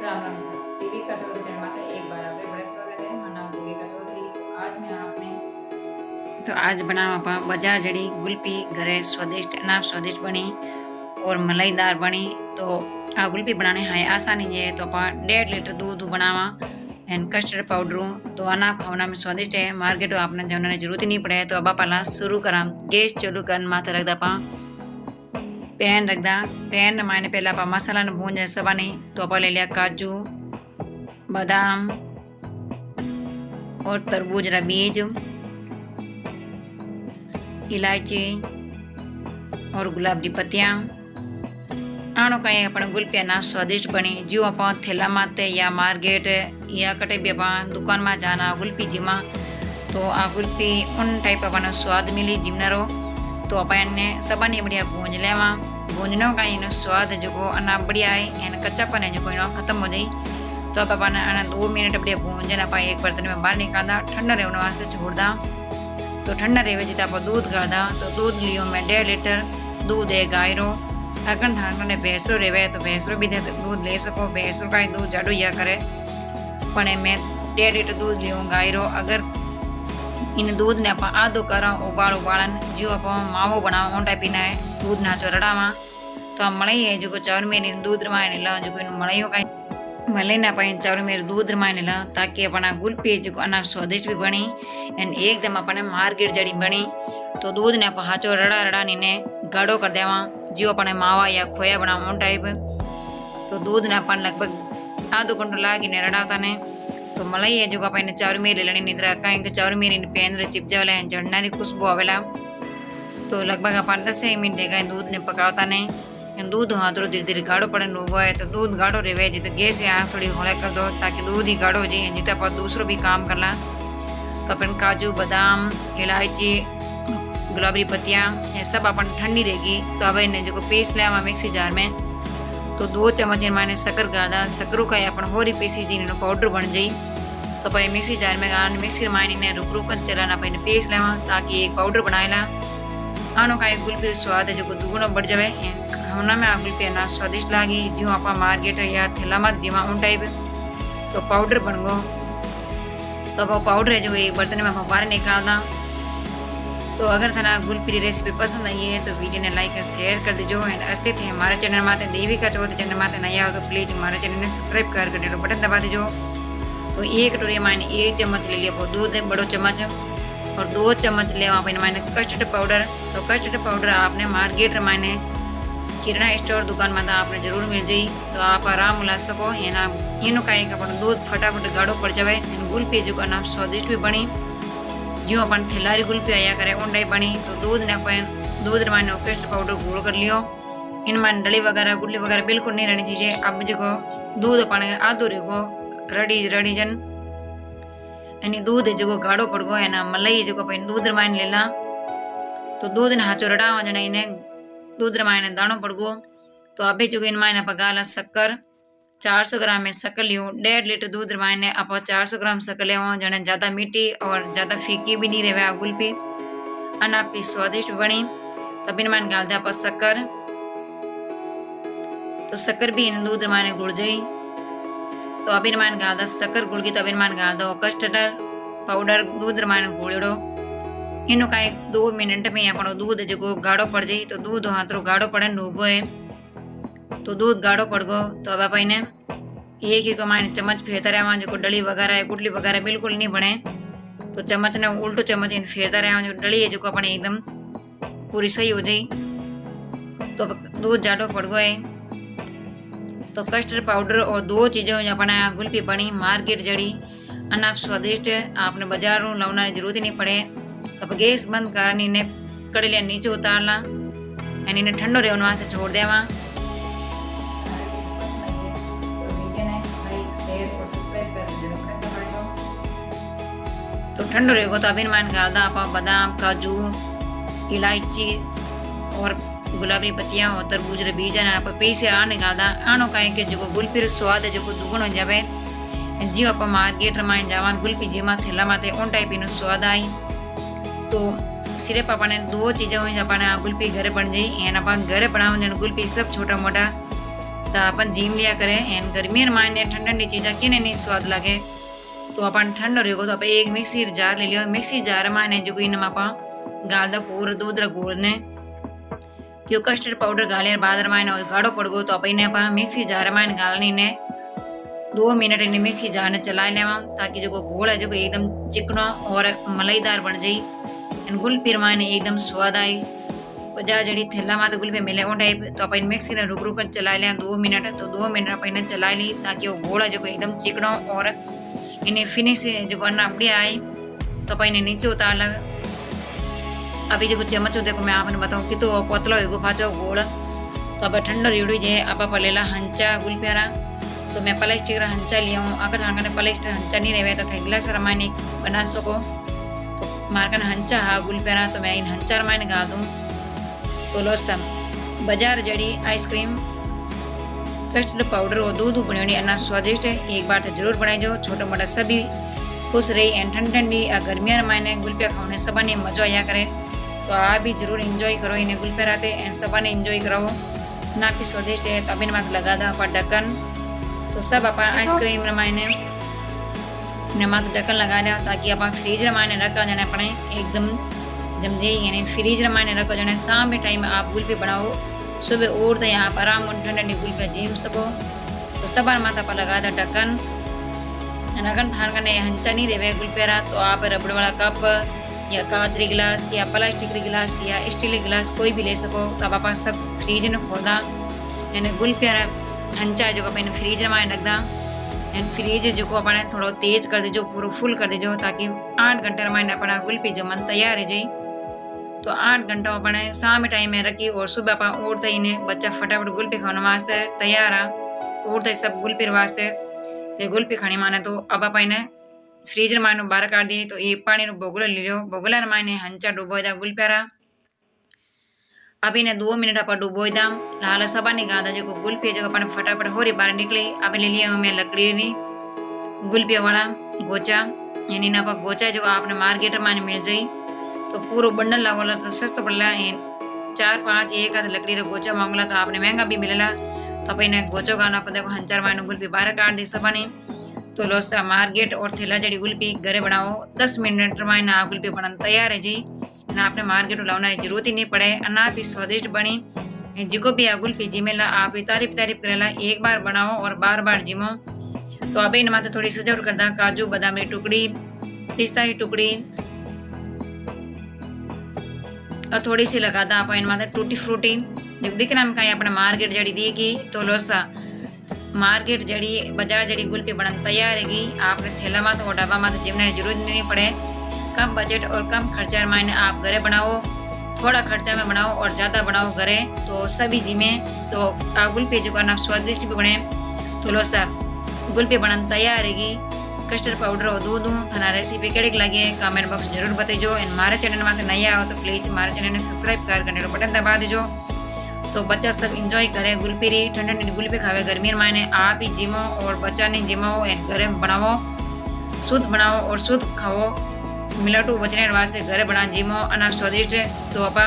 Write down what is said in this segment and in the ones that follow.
Ram Ram sir, Devika Chaudhary channel माता एक बार आपका बड़ा स्वागत है। मेरा नाम देविका चौधरी। तो आज मैं आपने आज बनावा बाजार जड़ी गुल्फी घरे स्वादिष्ट ना स्वादिष्ट बनी और मलाईदार बनी। तो आ गुल्फी बनाने हाय आसानी है। तो आप 1.5 लीटर दूध बनावा एंड कस्टर्ड पाउडर तो आना खाना में स्वादिष्ट है। मार्केट आपने जाने की जरूरत ही नहीं पड़े। तो अब आप शुरू करा, गैस चालू कर माथे रख दा पैन रख दा। पैन मायने पहले आप मसाला ने भून जाए सबानी। तो आप ले लिया काजू, बादाम और तरबूज रा बीज, इलायची और गुलाब की पत्तियां। आणो कहीं अपन गुल्फिया ना स्वादिष्ट बनी। जो आप थैला माते या मार्केट या कटे भी आप दुकान में जाना गुल्फी जीमा तो आ गुल्फी उन टाइप अपन स्वाद मिली जीवनारो। तो अपने सबने बढ़िया भूंज लेवा। भूंजनो का इन स्वाद जो अना बढ़िया है एन कच्चापन है जो इन खत्म हो जाए। तो आप अपन 2 मिनट बढ़िया भूंजन आप एक बर्तन में बाहर निकालदा, ठंडा रहने वास्ते छोड़दा। तो ठंडा रहे जितना आप दूध गाड़ा। तो दूध लियो मैं 1.5 लीटर दूध है गायरो। अगर थाने भैंसरो रहे तो भैंसरो भी दूध ले सको। भैंसरो का दूध जाडो या करे पण मैं 1.5 लीटर दूध लियो गायरो। अगर इन दूध ने आप आधो करा उबालन जो आप मावो बनावा उन टाइप है दूध नाचो रड़ावा। तो आप मलाई है जो चावर मेरी दूध रमाने ला जो मलाई का मलाई ना पाए चावर मेरे दूध रमाने ला ताकि अपना गुल्फी जो अना स्वादिष्ट भी बनी एंड एकदम अपने मार्केट जड़ी बनी। तो दूध ने आप हाचो रड़ा रड़ा ने गाढ़ो कर देवा जो अपने मावा या खोया बनावा उन टाइप। तो दूध ने अपन लगभग आधो घंटो लागी ने रड़ाता ने। तो मलाई है जो अपने चावर मेरी ले लेनी निद्रा कहीं चावर मेरी पेन चिप जावला जड़ना खुशबू आवेला। तो लगभग अपन 10 मिनट गए दूध ने पकावता ने। दूध हाँ थोड़ा धीरे धीरे गाढ़ो पड़े उगो है। तो दूध गाढ़ो रहे जित गैस है आँख थोड़ी हौले कर दो ताकि दूध ही गाढ़ो हो जाए जित आप दूसरो भी काम करला। तो अपन काजू, बादाम, इलायची, गुलाबी पत्तियाँ ये सब अपन ठंडी रहेगी। तो अब इन्हें जो पीस लिया मिक्सी जार में। तो 2 चम्मच मैंने शक्कर गादा। शक्करों का अपन होरी पीसी जी पाउडर बन जाई। तो अपन मिक्सी जार में गान मिक्सी मायने रुक रुक चलाना अपन पीस लेवा ताकि एक पाउडर बनाएला। आनो का एक गुल्फी स्वाद है जो दुगुना बढ़ जाए। खाना में आ गुल्फी ना स्वादिष्ट लागी जो आप मार्केट या थैला मत जीवा उन टाइप। तो पाउडर बन गो। तो अब पाउडर है जो एक बर्तन में आप बाहर निकालदा। तो अगर थाना गुल्फी रेसिपी पसंद आई है तो वीडियो ने लाइक और शेयर कर दीजिए। एंड अस्तित्व है हमारे चैनल माते देविका चौधरी चैनल माते नया हो तो प्लीज हमारे चैनल ने सब्सक्राइब कर बटन दबा दीजिए। तो एक कटोरी मैंने 1 चम्मच ले लिया दूध है बड़ो चम्मच और 2 चम्मच ले मैंने कस्टर्ड पाउडर। तो कस्टर्ड पाउडर आपने मार्केट मैंने किराना स्टोर दुकान में आपने जरूर मिल जाए। तो आप आराम मिला सको है ना। इन का एक अपन दूध फटाफट गाढ़ो पड़ जाए। गुल्फी जो ना स्वादिष्ट भी बनी जो अपन थैलारी गुल्फी आया करे उन टाइप बनी। तो दूध ने अपन दूध मैंने कस्टर्ड पाउडर घोल कर लियो। इन मैंने डली वगैरह गुल्ली वगैरह बिल्कुल नहीं रहनी चाहिए। अब जो दूध अपन आधो रेगो रड़ी जन यानी दूध है जो गाढ़ो पड़ गो है ना। मलाई जो अपन दूध रमायन लेला। तो दूध ने हाचो रड़ा जना इन्हें दूध रमायन दाणो पड़ गो। तो अभी जो इन मायने पगाला शक्कर 400 ग्राम में शक्कर लियो। 1.5 लीटर दूध रमायने आप 400 ग्राम शक्कर ले जने ज़्यादा मीठी और ज़्यादा फीकी भी नहीं रहे गुल्फी अन आप स्वादिष्ट बनी। तब इन मान डाल दे आप शक्कर। तो शक्कर भी इन दूध रमायने गुड़ जाई। तो अब इन मान गाल दो शक्कर गुड़ की। तब इन मान गाल दो कस्टर्ड पाउडर दूध रमायने गुड़ो। इनो का 2 मिनट में अपन दूध जो गाढ़ो पड़ जाए। तो दूध हाथ गाढ़ो पड़े उगो है। तो दूध गाढ़ो पड़ गो। तो अब आप इन्हें एक ही को मायने चम्मच फेरता रहा जो डली वगैरह है गुटली वगैरह बिल्कुल नहीं बने। तो चम्मच ने उल्टो चम्मच इन फेरता रहा जो डली है जो अपने एकदम पूरी सही हो जाए। तो दूध जाडो पड़ गो है। तो कस्टर्ड पाउडर और 2 चीज़ें अपने गुल्फी बनी मार्केट जड़ी अनाप स्वादिष्ट आपने बाजार लाना की जरूरत ही नहीं पड़े। तो अब गैस बंद कर इन्हें कड़लिया नीचे उतारला यानी इन्हें ठंडो रहने वास्ते छोड़ देवा। तो ठंडो रहेगा। तो अभी मान गाल आप बादाम, काजू, इलायची और गुलाबी पत्तियां और तरबूज रे बीज आप पीसे आ निकालदा। आनो का के जो गुल्फी स्वाद है जो दुगुण हो जाए। जी आप मार्केट में जावा गुल्फी जी में थैला माते उन टाइप इन स्वाद आई। तो सिर्फ अपने 2 चीज़ें अपने गुल्फी घरे बन जाए। एन आप घरे बनाओ गुल्फी सब छोटा मोटा तो अपन जिम लिया करें एन गर्मी मायने ठंड ठंडी चीज़ा किने नहीं स्वाद लगे तो अपन ठंड रहेगो तो आप एक मिक्सी जार ले लियो। मिक्सी जार मायने जो इन आप गाल दो पूरा दूध गुड़ ने क्यों कस्टर्ड पाउडर गाले बाद मायने गाढ़ो पड़ गो तो आप इन्हें आप मिक्सी जार मायने गालने ने 2 मिनट इन्हें मिक्सी जार ने चला लेवा ताकि जो गोल है जो एकदम चिकनो और मलाईदार बन जाई। गुलपी मायने एकदम स्वाद आई। बजार जड़ी थैला में तो गुलपी मिले वो टाइप तो आप मिक्सी ने रुक रुक कर चला लिया 2 मिनट। तो 2 मिनट आप इन्हें चला ली ताकि वो गोल है जो एकदम चिकनो और इन्हें फिनिश जो करना अपनी आई तो आप इन्हें नीचे उतार ला। अभी जो चम्मच देखो मैं आपने बताऊँ कि तो पतला हो पाचो गोल तो अब ठंडो रेड़ी जे आप लेला हंचा गुलपियारा। तो मैं प्लास्टिक रा हंचा लिया हूँ। अगर थाने प्लास्टिक हंचा नहीं रहे तो गिलास रमायने बना सको। तो मारकन हंचा हा गुलपियारा तो मैं इन हंचा रमायने गा दूँ। तो लोसा बाजार जड़ी आइसक्रीम कस्टर्ड पाउडर और दूध बनी अना स्वादिष्ट है। एक बार तो जरूर बनाई जो छोटा मोटा सभी खुश रही एंड ठंडी ठंडी आ गर्मिया रमायने गुलपिया खाने सबने मजा आया करे। तो आ भी जरूर एंजॉय करो इन्हें गुलपिया रहते एंड सबने एंजॉय कराओ ना भी स्वादिष्ट है। तो अभी मात लगा दो आप ढक्कन। तो सब आप आइसक्रीम रमायने मात ढक्कन लगा दो ताकि आप फ्रीज रमायने रखा जाने अपने एकदम जमजे यानी फ्रीज रमायने रखो जाने शाम के टाइम आप गुलपी बनाओ सुबह और तो आप आराम ठंडी ठंडी गुलपिया जीम सको। तो सब मात आप लगा दो ढक्कन। अगर थान करने हंचा नहीं रहे गुलपिया तो आप रबड़ वाला कप या कांच री गिलास या प्लास्टिक री गिलास या स्टील गिलास कोई भी ले सको। तो आप सब फ्रीज ने खोदा यानी गुलपिया हंचा जो अपन फ्रीज में रखदा एंड फ्रीज जो अपने थोड़ा तेज कर दीजो पूरा फुल कर दीजो ताकि 8 घंटे में अपना गुलपी जमन तैयार है जाए। तो 8 घंटा अपने शाम टाइम में रखी और सुबह आप उड़ते ही बच्चा फटाफट गुलपी खाने वास्ते तैयार आ उड़ते सब गुलपी वास्ते। तो गुलपी खानी माने तो अब आप फ्रीज मायने बाहर काट दी। तो ये पानी बोगला ले लो बोगला मायने हंचा डुबोई दा गुलपियारा। अब इन्हें 2 मिनट आप डुबोई दा लाल सबा निकाल दा जो गुलपी जो अपन फटाफट हो रही बाहर निकली। अब ले लिया मैं लकड़ी नी गुलपिया वाला गोचा यानी ना आप गोचा जो आपने मार्केट में मिल जाई। तो पूरा बंडल लावला तो सस्तो पड़ला 4-5 एक आध लकड़ी रा गोचा मांगला तो आपने महंगा भी मिलेला। तो आप इन्हें गोचो गाना आप देखो हंचार मायने गुलपी बाहर काट दी सबने। तो लोसा मार्केट और थैला जड़ी गुलपी घरे बनाओ 10 मिनट में ना गुलपी बनाना तैयार है जी। ना आपने मार्केट लाना की जरूरत ही नहीं पड़े ना भी स्वादिष्ट बनी। जिको भी आ गुलपी जिमेला आप तारीफ करेला एक बार बनाओ और बार बार जिमो। तो अब इन माथे थोड़ी सजावट करदा काजू बादाम की टुकड़ी पिस्ता की टुकड़ी और थोड़ी सी लगादा आप इन माथे टूटी फ्रूटी जो दिखना में कहीं अपने मार्केट जड़ी दी की। तो लोसा मार्केट जड़ी बाजार जड़ी गुलपी बनन तैयार है। आपने थैला मात और डब्बा मात जिमने की जरूरत नहीं पड़े। कम बजट और कम खर्चा मायने आप घरे बनाओ थोड़ा खर्चा में बनाओ और ज़्यादा बनाओ घरे तो सभी जिमे। तो आ गुलपी जो करना स्वादिष्ट भी बने। तो लो सब गुलपी बनन तैयार है। कस्टर्ड पाउडर और दूध थाना रेसिपी कड़ी लगे कमेंट बॉक्स जरूर बताइजो। एंड मारे चैनल में नहीं आओ तो प्लीज मारे चैनल ने सब्सक्राइब कर बटन दबा दीजो। तो बच्चा सब इंजॉय करे गुलपी री ठंडी ठंडी गुलपी खावे गर्मी मायने आप ही जिमो और बच्चा नहीं जिमाओ एंड घरे बनाओ शुद्ध बनाओ और शुद्ध खाओ मिलाटू बचने वास्ते घरे बना जिमो अना स्वादिष्ट। तो आप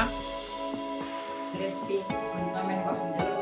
रेसिपी कमेंट बॉक्स में जरूर